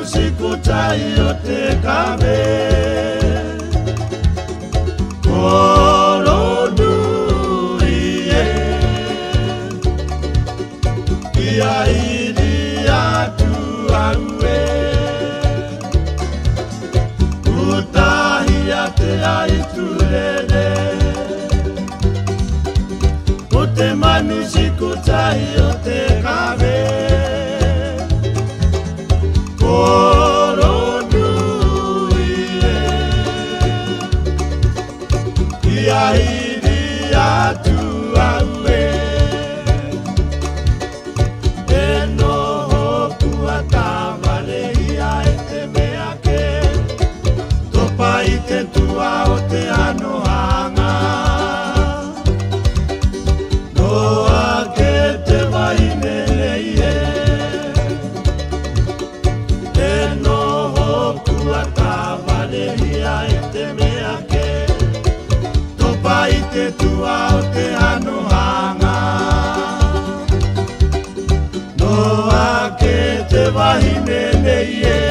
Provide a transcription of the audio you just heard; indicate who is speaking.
Speaker 1: siku tai o te kawe Korodu ie Ia iri atu aue Utahia te aiturere O te manu siku tai o te kawe Korodu ie Ia iri atu aue E noho kua tawale ia e te mea ke Topa i te tua o te anohanga Noa ke te wahine leie E noho kua tawale ia e te mea ke Topa i te tua o te anohanga Noa ke te wahine leie